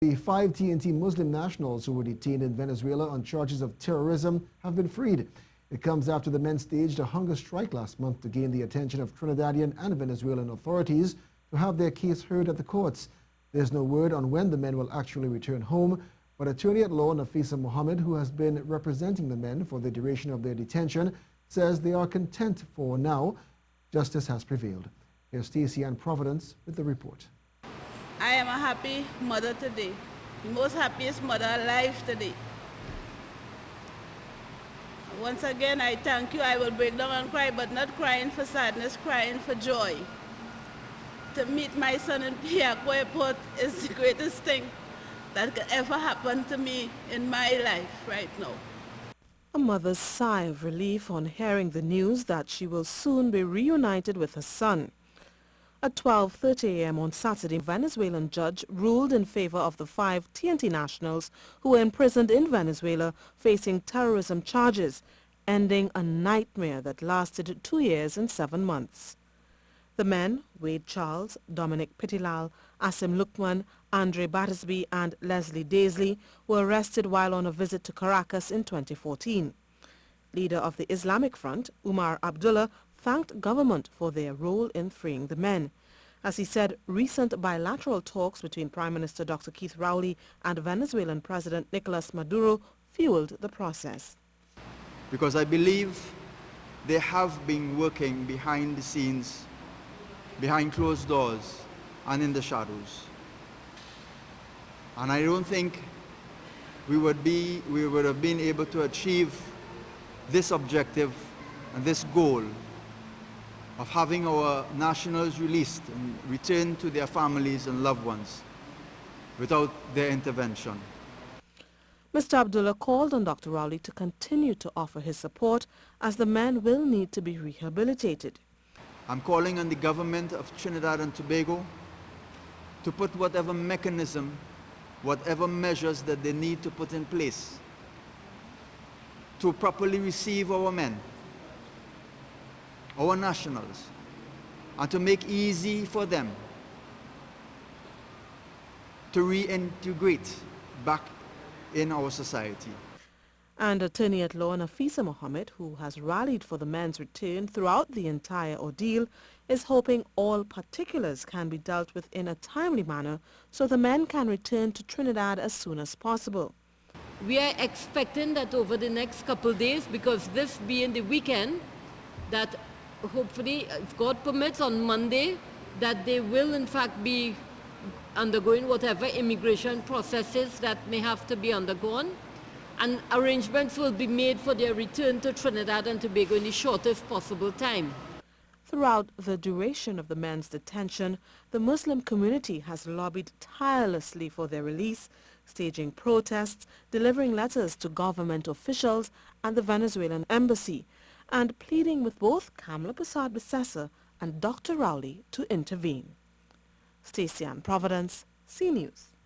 The 5 T&T Muslim nationals who were detained in Venezuela on charges of terrorism have been freed. It comes after the men staged a hunger strike last month to gain the attention of Trinidadian and Venezuelan authorities to have their case heard at the courts. There's no word on when the men will actually return home, but attorney-at-law Nafeesa Mohammed, who has been representing the men for the duration of their detention, says they are content for now. Justice has prevailed. Here's Stacey and Providence with the report. I am a happy mother today, the most happiest mother alive today. Once again, I thank you. I will break down and cry, but not crying for sadness, crying for joy. To meet my son in Piaco Airport is the greatest thing that could ever happen to me in my life right now. A mother's sigh of relief on hearing the news that she will soon be reunited with her son. At 12:30 a.m. on Saturday, a Venezuelan judge ruled in favor of the 5 T&T nationals who were imprisoned in Venezuela facing terrorism charges, ending a nightmare that lasted 2 years and 7 months. The men, Wade Charles, Dominic Pitilal, Asim Lukman, Andre Battersby and Leslie Daisley, were arrested while on a visit to Caracas in 2014. Leader of the Islamic Front, Umar Abdullah, thanked government for their role in freeing the men. As he said, recent bilateral talks between Prime Minister Dr. Keith Rowley and Venezuelan President Nicolas Maduro fueled the process. Because I believe they have been working behind the scenes, behind closed doors and in the shadows. And I don't think we would have been able to achieve this objective and this goal of having our nationals released and returned to their families and loved ones without their intervention. Mr. Abdullah called on Dr. Rowley to continue to offer his support as the men will need to be rehabilitated. I'm calling on the government of Trinidad and Tobago to put whatever mechanism, whatever measures that they need to put in place to properly receive our men, our nationals, and to make easy for them to reintegrate back in our society. And attorney-at-law Nafeesa Mohammed, who has rallied for the men's return throughout the entire ordeal, is hoping all particulars can be dealt with in a timely manner so the men can return to Trinidad as soon as possible. We are expecting that over the next couple of days, because this being the weekend, that hopefully, if God permits, on Monday, that they will in fact be undergoing whatever immigration processes that may have to be undergone, and arrangements will be made for their return to Trinidad and Tobago in the shortest possible time. Throughout the duration of the men's detention, the Muslim community has lobbied tirelessly for their release, staging protests, delivering letters to government officials and the Venezuelan embassy, and pleading with both Kamla Persad-Bissessar and Dr. Rowley to intervene. Stacey and Providence, CNews.